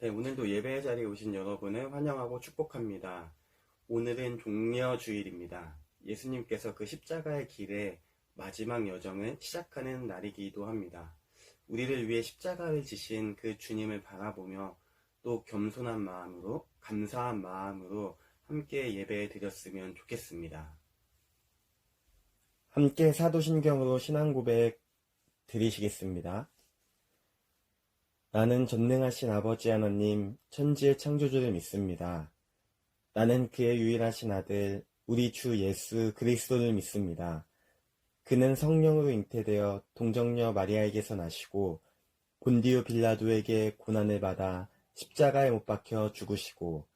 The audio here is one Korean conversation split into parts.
네, 오늘도 예배의 자리에 오신 여러분을 환영하고 축복합니다. 오늘은 종려주일입니다. 예수님께서 그 십자가의 길의 마지막 여정을 시작하는 날이기도 합니다. 우리를 위해 십자가를 지신 그 주님을 바라보며 또 겸손한 마음으로, 감사한 마음으로 함께 예배 드렸으면 좋겠습니다. 함께 사도신경으로 신앙고백 드리시겠습니다. 나는 전능하신 아버지 하나님, 천지의 창조주를 믿습니다. 나는 그의 유일하신 아들, 우리 주 예수 그리스도를 믿습니다. 그는 성령으로 잉태되어 동정녀 마리아에게서 나시고 본디오 빌라도에게 고난을 받아 십자가에 못 박혀 죽으시고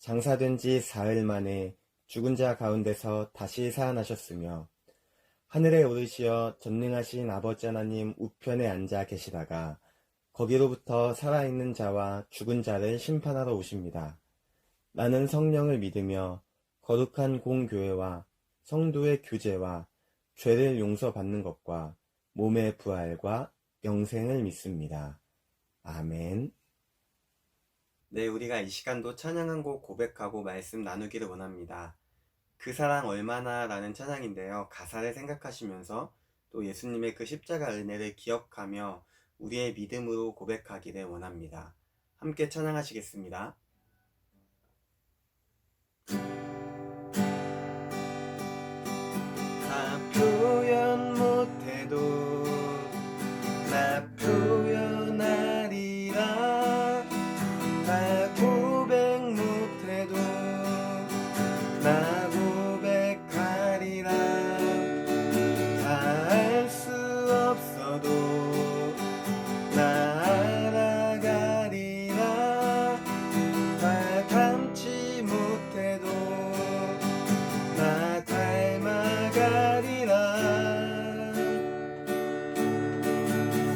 장사된 지 사흘 만에 죽은 자 가운데서 다시 살아나셨으며 하늘에 오르시어 전능하신 아버지 하나님 우편에 앉아 계시다가 거기로부터 살아있는 자와 죽은 자를 심판하러 오십니다. 나는 성령을 믿으며 거룩한 공교회와 성도의 교제와 죄를 용서받는 것과 몸의 부활과 영생을 믿습니다. 아멘. 네, 우리가 이 시간도 찬양 한 곡 고백하고 말씀 나누기를 원합니다. 그 사랑 얼마나 라는 찬양인데요. 가사를 생각하시면서 또 예수님의 그 십자가 은혜를 기억하며 우리의 믿음으로 고백하기를 원합니다. 함께 찬양하시겠습니다. 다 표현 못해도 나 표현하리라. 다 고백 못해도 나 고백하리라. 다 알 수 없어도 나 알아가리라. 다 닮지 못해도 나 닮아가리라.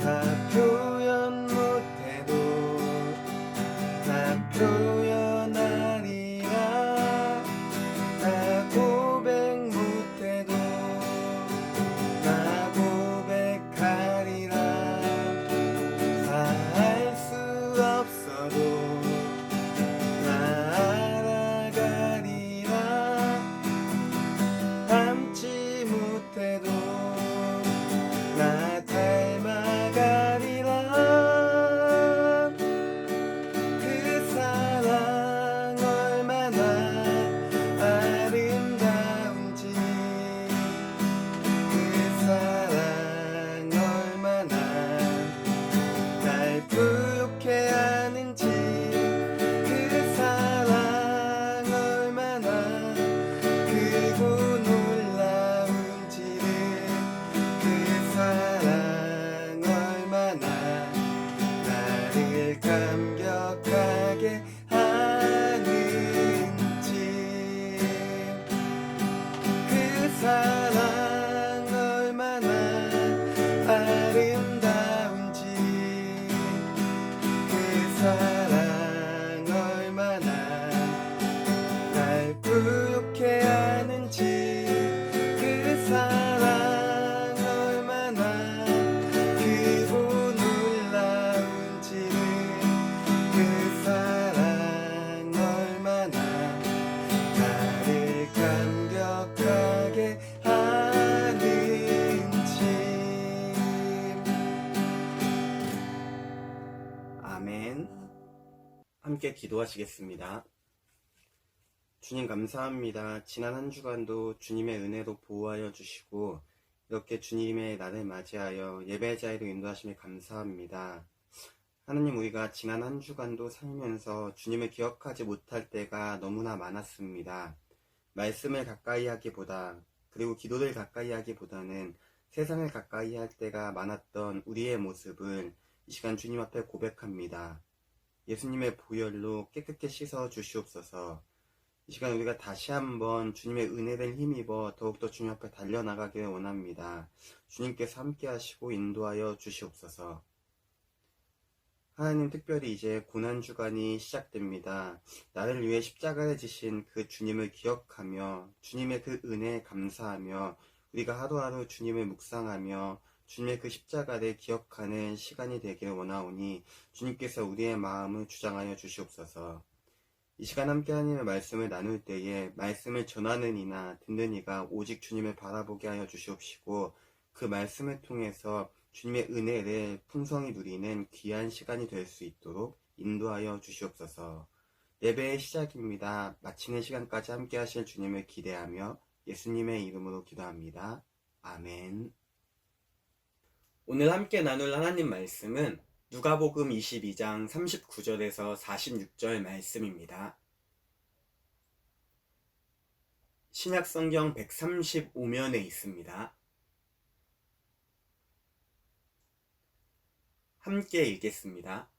다 표현 못해도 나 표현하리라. 다 고백 못해도 나 고백하리라. 다 알 수 없어도 나 알아가리라. 닮지 못해도 나 닮아가리라. 그 사랑 얼마나 아름다운지, 그 사랑 얼마나 날 부욕해 하는지, 그 사랑 얼마나 크고 놀라운지를, 그 사랑 얼마나 나를 감격하게 하는지, 그 사랑 얼마나 아름다운지, 그 사랑 얼마나 날 부욕해 하는지, 그 사랑 얼마나 크고 놀라운지를, 그 사랑 얼마나 나를 감격하게 하는지. 아멘. 함께 기도하시겠습니다. 주님 감사합니다. 지난 한 주간도 주님의 은혜로 보호하여 주시고 이렇게 주님의 날을 맞이하여 예배 자리로 인도하심에 감사합니다. 하나님, 우리가 지난 한 주간도 살면서 주님을 기억하지 못할 때가 너무나 많았습니다. 말씀을 가까이 하기보다, 그리고 기도를 가까이 하기보다는 세상을 가까이 할 때가 많았던 우리의 모습을 이 시간 주님 앞에 고백합니다. 예수님의 보혈로 깨끗게 씻어 주시옵소서. 이 시간 우리가 다시 한번 주님의 은혜를 힘입어 더욱더 주님 앞에 달려나가길 원합니다. 주님께서 함께 하시고 인도하여 주시옵소서. 하나님, 특별히 이제 고난주간이 시작됩니다. 나를 위해 십자가를 지신 그 주님을 기억하며 주님의 그 은혜에 감사하며 우리가 하루하루 주님을 묵상하며 주님의 그 십자가를 기억하는 시간이 되길 원하오니 주님께서 우리의 마음을 주장하여 주시옵소서. 이 시간 함께 하나님의 말씀을 나눌 때에 말씀을 전하는 이나 듣는 이가 오직 주님을 바라보게 하여 주시옵시고 그 말씀을 통해서 주님의 은혜를 풍성히 누리는 귀한 시간이 될 수 있도록 인도하여 주시옵소서. 예배의 시작입니다. 마치는 시간까지 함께 하실 주님을 기대하며 예수님의 이름으로 기도합니다. 아멘. 오늘 함께 나눌 하나님 말씀은 누가복음 22장 39절에서 46절 말씀입니다. 신약성경 135면에 있습니다. 함께 읽겠습니다.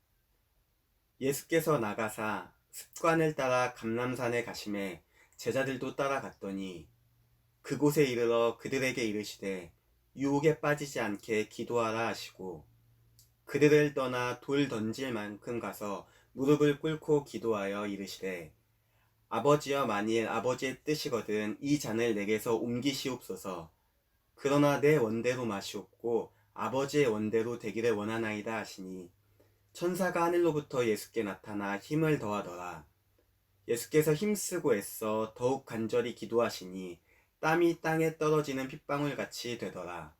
예수께서 나가사 습관을 따라 감람산에 가심에 제자들도 따라갔더니 그곳에 이르러 그들에게 이르시되 유혹에 빠지지 않게 기도하라 하시고 그들을 떠나 돌 던질 만큼 가서 무릎을 꿇고 기도하여 이르시되 아버지여, 만일 아버지의 뜻이거든 이 잔을 내게서 옮기시옵소서. 그러나 내 원대로 마시옵고 아버지의 원대로 되기를 원하나이다 하시니 천사가 하늘로부터 예수께 나타나 힘을 더하더라. 예수께서 힘쓰고 애써 더욱 간절히 기도하시니 땀이 땅에 떨어지는 핏방울같이 되더라.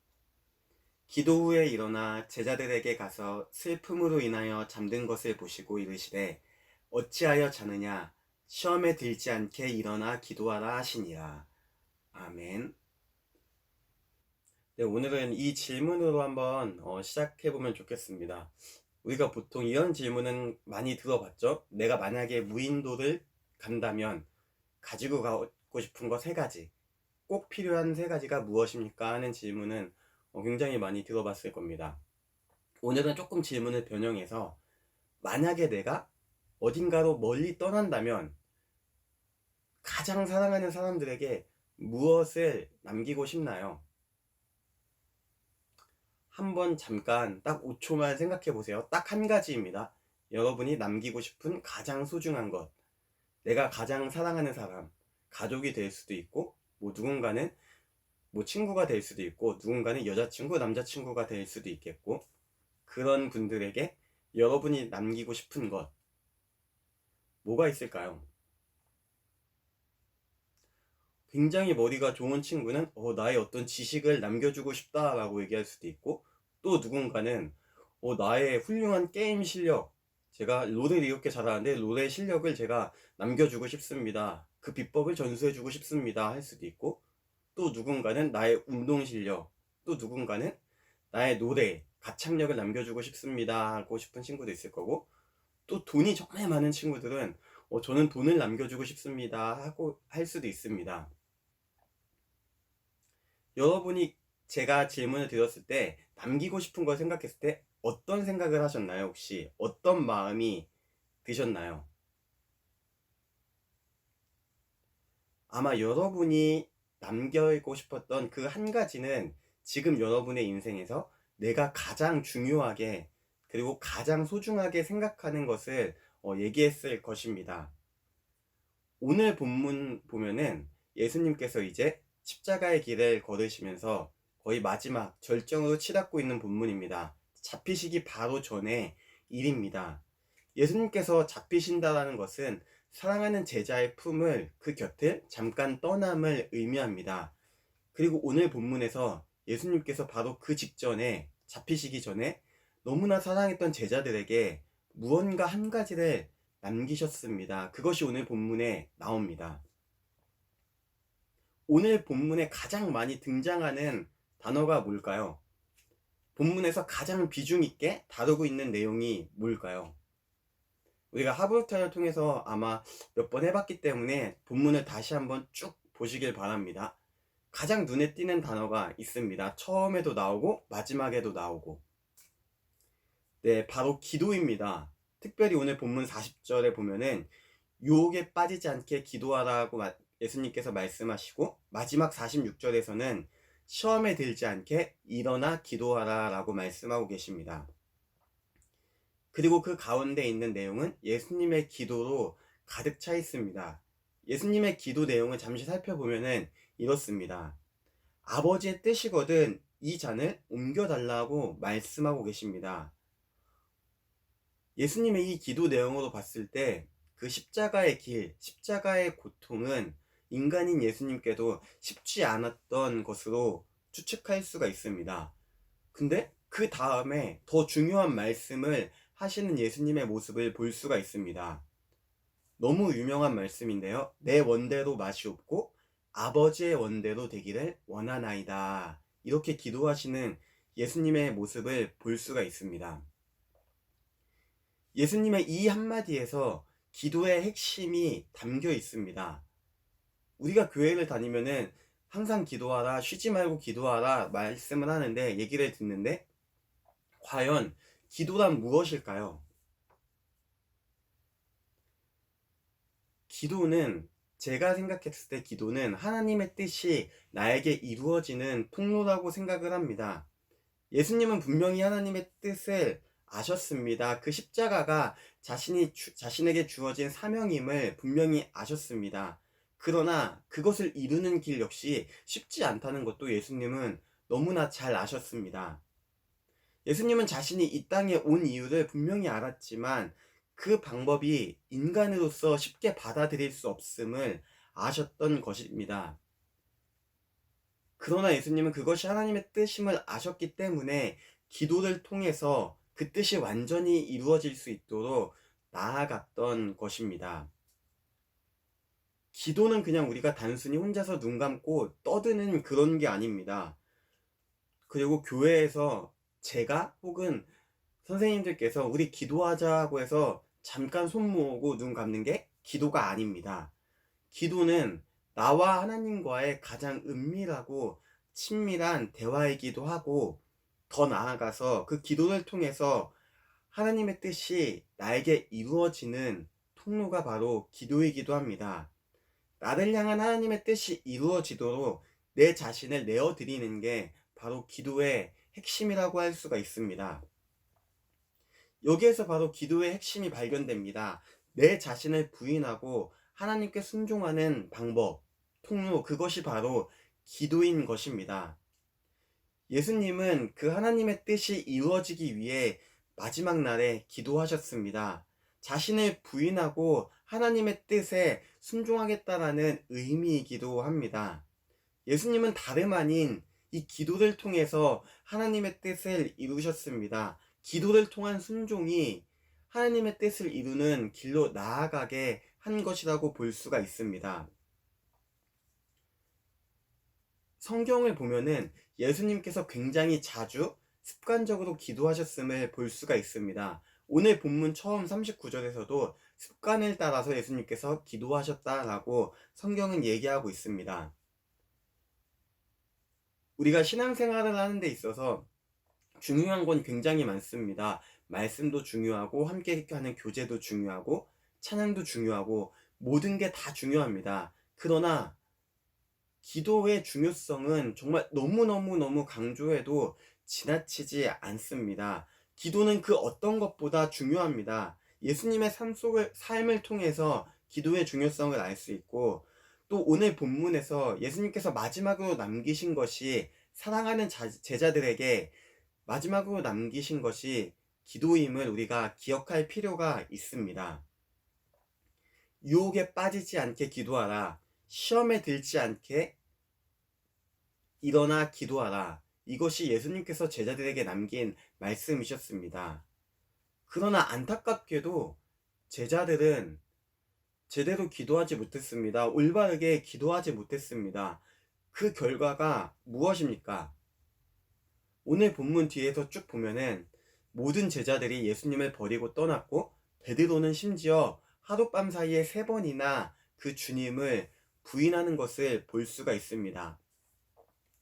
기도 후에 일어나 제자들에게 가서 슬픔으로 인하여 잠든 것을 보시고 이르시되 어찌하여 자느냐, 시험에 들지 않게 일어나 기도하라 하시니라. 아멘. 네, 오늘은 이 질문으로 한번 시작해보면 좋겠습니다. 우리가 보통 이런 질문은 많이 들어봤죠? 내가 만약에 무인도를 간다면 가지고 가고 싶은 거 3가지, 꼭 필요한 3가지가 무엇입니까? 하는 질문은 굉장히 많이 들어봤을 겁니다. 오늘은 조금 질문을 변형해서 만약에 내가 어딘가로 멀리 떠난다면 가장 사랑하는 사람들에게 무엇을 남기고 싶나요? 한번 잠깐 딱 5초만 생각해 보세요. 딱 한 가지입니다. 여러분이 남기고 싶은 가장 소중한 것, 내가 가장 사랑하는 사람, 가족이 될 수도 있고 누군가는 친구가 될 수도 있고 누군가는 여자친구, 남자친구가 될 수도 있겠고 그런 분들에게 여러분이 남기고 싶은 것 뭐가 있을까요? 굉장히 머리가 좋은 친구는 나의 어떤 지식을 남겨주고 싶다라고 얘기할 수도 있고 또 누군가는 나의 훌륭한 게임 실력, 제가 롤을 이렇게 잘하는데 롤의 실력을 제가 남겨주고 싶습니다. 그 비법을 전수해주고 싶습니다. 할 수도 있고 또 누군가는 나의 운동 실력, 또 누군가는 나의 노래, 가창력을 남겨주고 싶습니다 하고 싶은 친구도 있을 거고 또 돈이 정말 많은 친구들은 저는 돈을 남겨주고 싶습니다 하고 할 수도 있습니다. 여러분이 제가 질문을 드렸을 때 남기고 싶은 걸 생각했을 때 어떤 생각을 하셨나요? 혹시 어떤 마음이 드셨나요? 아마 여러분이 남기고 싶었던 그 한 가지는 지금 여러분의 인생에서 내가 가장 중요하게 그리고 가장 소중하게 생각하는 것을 얘기했을 것입니다. 오늘 본문 보면은 예수님께서 이제 십자가의 길을 걸으시면서 거의 마지막 절정으로 치닫고 있는 본문입니다. 잡히시기 바로 전의 일입니다. 예수님께서 잡히신다라는 것은 사랑하는 제자의 품을 그 곁을 잠깐 떠남을 의미합니다. 그리고 오늘 본문에서 예수님께서 바로 그 직전에 잡히시기 전에 너무나 사랑했던 제자들에게 무언가 한 가지를 남기셨습니다. 그것이 오늘 본문에 나옵니다. 오늘 본문에 가장 많이 등장하는 단어가 뭘까요? 본문에서 가장 비중 있게 다루고 있는 내용이 뭘까요? 우리가 하브루타를 통해서 아마 몇 번 해봤기 때문에 본문을 다시 한번 쭉 보시길 바랍니다. 가장 눈에 띄는 단어가 있습니다. 처음에도 나오고 마지막에도 나오고. 네, 바로 기도입니다. 특별히 오늘 본문 40절에 보면은 유혹에 빠지지 않게 기도하라고 예수님께서 말씀하시고, 마지막 46절에서는 시험에 들지 않게 일어나 기도하라 라고 말씀하고 계십니다. 그리고 그 가운데 있는 내용은 예수님의 기도로 가득 차 있습니다. 예수님의 기도 내용을 잠시 살펴보면은 이렇습니다. 아버지의 뜻이거든 이 잔을 옮겨달라고 말씀하고 계십니다. 예수님의 이 기도 내용으로 봤을 때 그 십자가의 길, 십자가의 고통은 인간인 예수님께도 쉽지 않았던 것으로 추측할 수가 있습니다. 근데 그 다음에 더 중요한 말씀을 하시는 예수님의 모습을 볼 수가 있습니다. 너무 유명한 말씀인데요. 내 원대로 마시옵고 아버지의 원대로 되기를 원하나이다. 이렇게 기도하시는 예수님의 모습을 볼 수가 있습니다. 예수님의 이 한마디에서 기도의 핵심이 담겨 있습니다. 우리가 교회를 다니면은 항상 기도하라, 쉬지 말고 기도하라 말씀을 하는데, 얘기를 듣는데, 과연 기도란 무엇일까요? 기도는, 제가 생각했을 때 기도는 하나님의 뜻이 나에게 이루어지는 통로라고 생각을 합니다. 예수님은 분명히 하나님의 뜻을 아셨습니다. 그 십자가가 자신에게 주어진 사명임을 분명히 아셨습니다. 그러나 그것을 이루는 길 역시 쉽지 않다는 것도 예수님은 너무나 잘 아셨습니다. 예수님은 자신이 이 땅에 온 이유를 분명히 알았지만 그 방법이 인간으로서 쉽게 받아들일 수 없음을 아셨던 것입니다. 그러나 예수님은 그것이 하나님의 뜻임을 아셨기 때문에 기도를 통해서 그 뜻이 완전히 이루어질 수 있도록 나아갔던 것입니다. 기도는 그냥 우리가 단순히 혼자서 눈 감고 떠드는 그런 게 아닙니다. 그리고 교회에서 제가 혹은 선생님들께서 우리 기도하자고 해서 잠깐 손 모으고 눈 감는 게 기도가 아닙니다. 기도는 나와 하나님과의 가장 은밀하고 친밀한 대화이기도 하고, 더 나아가서 그 기도를 통해서 하나님의 뜻이 나에게 이루어지는 통로가 바로 기도이기도 합니다. 나를 향한 하나님의 뜻이 이루어지도록 내 자신을 내어드리는 게 바로 기도의 핵심이라고 할 수가 있습니다. 여기에서 바로 기도의 핵심이 발견됩니다. 내 자신을 부인하고 하나님께 순종하는 방법, 통로, 그것이 바로 기도인 것입니다. 예수님은 그 하나님의 뜻이 이루어지기 위해 마지막 날에 기도하셨습니다. 자신을 부인하고 하나님의 뜻에 순종하겠다라는 의미이기도 합니다. 예수님은 다름 아닌 이 기도를 통해서 하나님의 뜻을 이루셨습니다. 기도를 통한 순종이 하나님의 뜻을 이루는 길로 나아가게 한 것이라고 볼 수가 있습니다. 성경을 보면은 예수님께서 굉장히 자주 습관적으로 기도하셨음을 볼 수가 있습니다. 오늘 본문 처음 39절에서도 습관을 따라서 예수님께서 기도하셨다라고 성경은 얘기하고 있습니다. 우리가 신앙생활을 하는 데 있어서 중요한 건 굉장히 많습니다. 말씀도 중요하고, 함께 하는 교제도 중요하고, 찬양도 중요하고, 모든 게 다 중요합니다. 그러나 기도의 중요성은 정말 너무너무 강조해도 지나치지 않습니다. 기도는 그 어떤 것보다 중요합니다. 예수님의 삶을 통해서 기도의 중요성을 알 수 있고, 또 오늘 본문에서 예수님께서 마지막으로 남기신 것이, 사랑하는 제자들에게 마지막으로 남기신 것이 기도임을 우리가 기억할 필요가 있습니다. 유혹에 빠지지 않게 기도하라. 시험에 들지 않게 일어나 기도하라. 이것이 예수님께서 제자들에게 남긴 말씀이셨습니다. 그러나 안타깝게도 제자들은 제대로 기도하지 못했습니다. 올바르게 기도하지 못했습니다. 그 결과가 무엇입니까? 오늘 본문 뒤에서 쭉 보면은 모든 제자들이 예수님을 버리고 떠났고, 베드로는 심지어 하룻밤 사이에 3번이나 그 주님을 부인하는 것을 볼 수가 있습니다.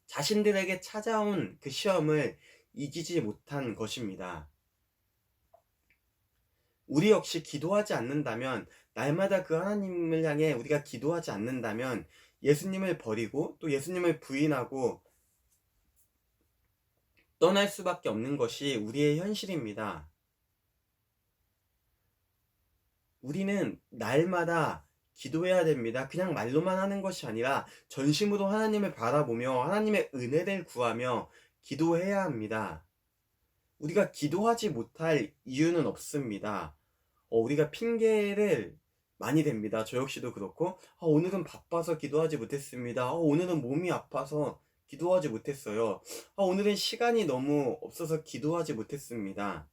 자신들에게 찾아온 그 시험을 이기지 못한 것입니다. 우리 역시 기도하지 않는다면, 날마다 그 하나님을 향해 우리가 기도하지 않는다면 예수님을 버리고 또 예수님을 부인하고 떠날 수밖에 없는 것이 우리의 현실입니다. 우리는 날마다 기도해야 됩니다. 그냥 말로만 하는 것이 아니라 전심으로 하나님을 바라보며 하나님의 은혜를 구하며 기도해야 합니다. 우리가 기도하지 못할 이유는 없습니다. 우리가 핑계를 많이 댑니다. 저 역시도 그렇고, 오늘은 바빠서 기도하지 못했습니다. 오늘은 몸이 아파서 기도하지 못했어요. 오늘은 시간이 너무 없어서 기도하지 못했습니다.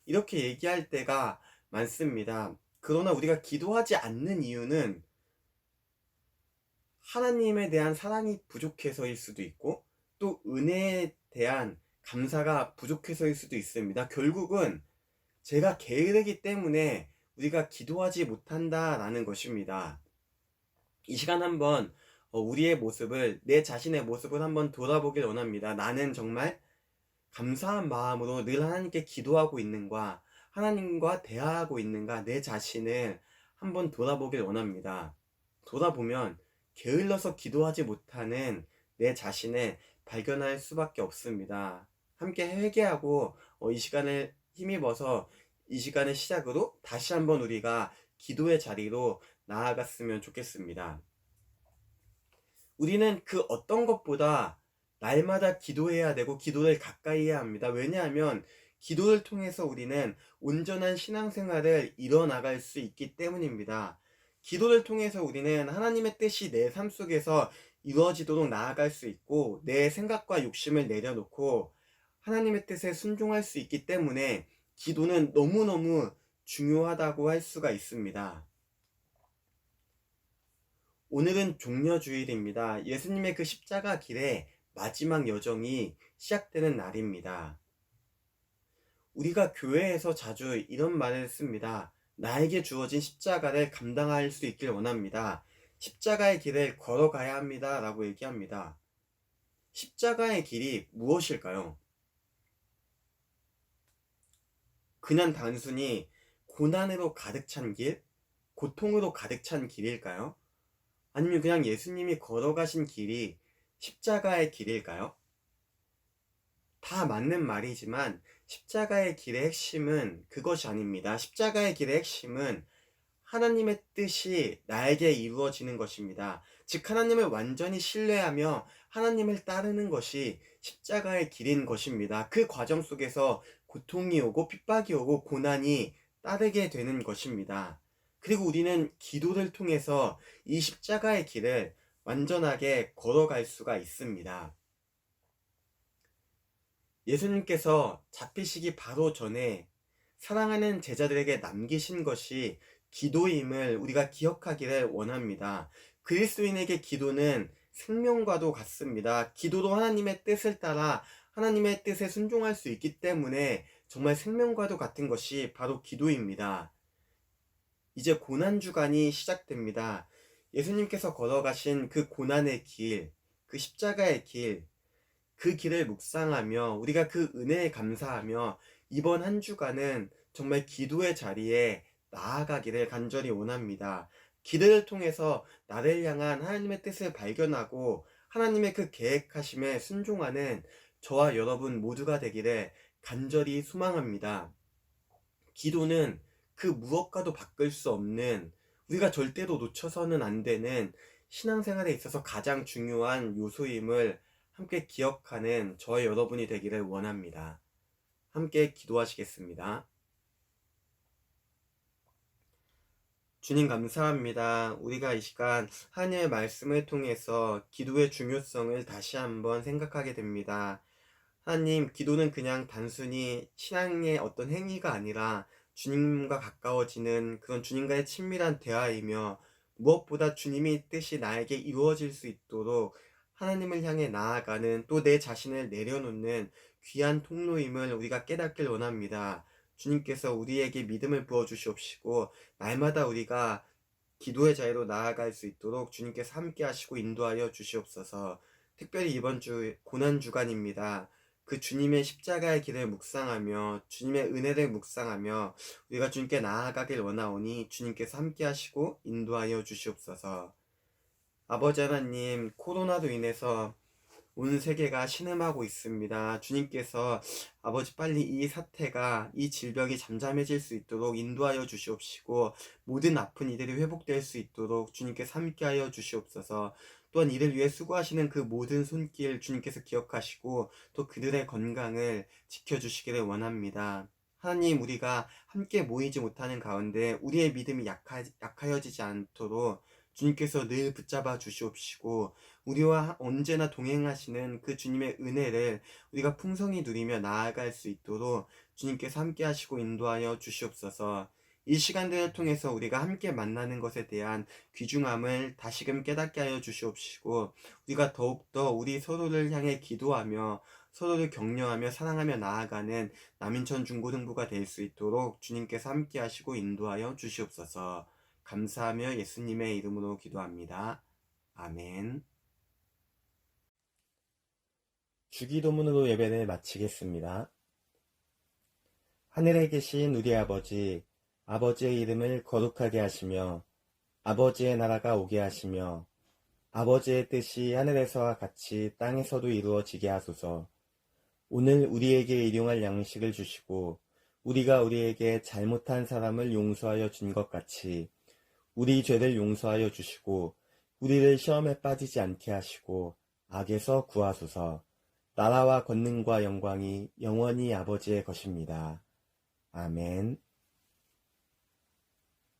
이렇게 얘기할 때가 많습니다. 그러나 우리가 기도하지 않는 이유는 하나님에 대한 사랑이 부족해서일 수도 있고, 또 은혜에 대한 감사가 부족해서일 수도 있습니다. 결국은 제가 게으르기 때문에 우리가 기도하지 못한다라는 것입니다. 이 시간 한번 우리의 모습을, 내 자신의 모습을 한번 돌아보길 원합니다. 나는 정말 감사한 마음으로 늘 하나님께 기도하고 있는가, 하나님과 대화하고 있는가, 내 자신을 한번 돌아보길 원합니다. 돌아보면 게을러서 기도하지 못하는 내 자신을 발견할 수밖에 없습니다. 함께 회개하고 이 시간을 힘입어서 이 시간을 시작으로 다시 한번 우리가 기도의 자리로 나아갔으면 좋겠습니다. 우리는 그 어떤 것보다 날마다 기도해야 되고 기도를 가까이 해야 합니다. 왜냐하면 기도를 통해서 우리는 온전한 신앙생활을 이뤄나갈 수 있기 때문입니다. 기도를 통해서 우리는 하나님의 뜻이 내 삶 속에서 이루어지도록 나아갈 수 있고, 내 생각과 욕심을 내려놓고 하나님의 뜻에 순종할 수 있기 때문에 기도는 너무너무 중요하다고 할 수가 있습니다. 오늘은 종려주일입니다. 예수님의 그 십자가 길의 마지막 여정이 시작되는 날입니다. 우리가 교회에서 자주 이런 말을 씁니다. 나에게 주어진 십자가를 감당할 수 있길 원합니다. 십자가의 길을 걸어가야 합니다. 라고 얘기합니다. 십자가의 길이 무엇일까요? 그냥 단순히 고난으로 가득 찬 길, 고통으로 가득 찬 길일까요? 아니면 그냥 예수님이 걸어가신 길이 십자가의 길일까요? 다 맞는 말이지만 십자가의 길의 핵심은 그것이 아닙니다. 십자가의 길의 핵심은 하나님의 뜻이 나에게 이루어지는 것입니다. 즉 하나님을 완전히 신뢰하며 하나님을 따르는 것이 십자가의 길인 것입니다. 그 과정 속에서 고통이 오고 핍박이 오고 고난이 따르게 되는 것입니다. 그리고 우리는 기도를 통해서 이 십자가의 길을 완전하게 걸어갈 수가 있습니다. 예수님께서 잡히시기 바로 전에 사랑하는 제자들에게 남기신 것이 기도임을 우리가 기억하기를 원합니다. 그리스도인에게 기도는 생명과도 같습니다. 기도도 하나님의 뜻을 따라 하나님의 뜻에 순종할 수 있기 때문에 정말 생명과도 같은 것이 바로 기도입니다. 이제 고난주간이 시작됩니다. 예수님께서 걸어가신 그 고난의 길, 그 십자가의 길, 그 길을 묵상하며 우리가 그 은혜에 감사하며 이번 한 주간은 정말 기도의 자리에 나아가기를 간절히 원합니다. 기도를 통해서 나를 향한 하나님의 뜻을 발견하고 하나님의 그 계획하심에 순종하는 저와 여러분 모두가 되기를 간절히 소망합니다. 기도는 그 무엇과도 바꿀 수 없는, 우리가 절대로 놓쳐서는 안 되는 신앙생활에 있어서 가장 중요한 요소임을 함께 기억하는 저와 여러분이 되기를 원합니다. 함께 기도하시겠습니다. 주님 감사합니다. 우리가 이 시간 하나님의 말씀을 통해서 기도의 중요성을 다시 한번 생각하게 됩니다. 하나님, 기도는 그냥 단순히 신앙의 어떤 행위가 아니라 주님과 가까워지는 그런 주님과의 친밀한 대화이며, 무엇보다 주님의 뜻이 나에게 이루어질 수 있도록 하나님을 향해 나아가는, 또 내 자신을 내려놓는 귀한 통로임을 우리가 깨닫길 원합니다. 주님께서 우리에게 믿음을 부어주시옵시고 날마다 우리가 기도의 자리로 나아갈 수 있도록 주님께서 함께 하시고 인도하여 주시옵소서. 특별히 이번 주 고난주간입니다. 그 주님의 십자가의 길을 묵상하며 주님의 은혜를 묵상하며 우리가 주님께 나아가길 원하오니 주님께서 함께 하시고 인도하여 주시옵소서. 아버지 하나님, 코로나로 인해서 온 세계가 신음하고 있습니다. 주님께서 아버지 빨리 이 사태가, 이 질병이 잠잠해질 수 있도록 인도하여 주시옵시고 모든 아픈 이들이 회복될 수 있도록 주님께서 함께하여 주시옵소서. 또한 이를 위해 수고하시는 그 모든 손길 주님께서 기억하시고 또 그들의 건강을 지켜주시기를 원합니다. 하나님, 우리가 함께 모이지 못하는 가운데 우리의 믿음이 약하여지지 않도록 주님께서 늘 붙잡아 주시옵시고 우리와 언제나 동행하시는 그 주님의 은혜를 우리가 풍성히 누리며 나아갈 수 있도록 주님께서 함께 하시고 인도하여 주시옵소서. 이 시간들을 통해서 우리가 함께 만나는 것에 대한 귀중함을 다시금 깨닫게 하여 주시옵시고 우리가 더욱더 우리 서로를 향해 기도하며 서로를 격려하며 사랑하며 나아가는 남인천 중고등부가 될 수 있도록 주님께서 함께 하시고 인도하여 주시옵소서. 감사하며 예수님의 이름으로 기도합니다. 아멘. 주기도문으로 예배를 마치겠습니다. 하늘에 계신 우리 아버지, 아버지의 이름을 거룩하게 하시며 아버지의 나라가 오게 하시며 아버지의 뜻이 하늘에서와 같이 땅에서도 이루어지게 하소서. 오늘 우리에게 일용할 양식을 주시고 우리가 우리에게 잘못한 사람을 용서하여 준 것 같이 우리 죄를 용서하여 주시고 우리를 시험에 빠지지 않게 하시고 악에서 구하소서. 나라와 권능과 영광이 영원히 아버지의 것입니다. 아멘.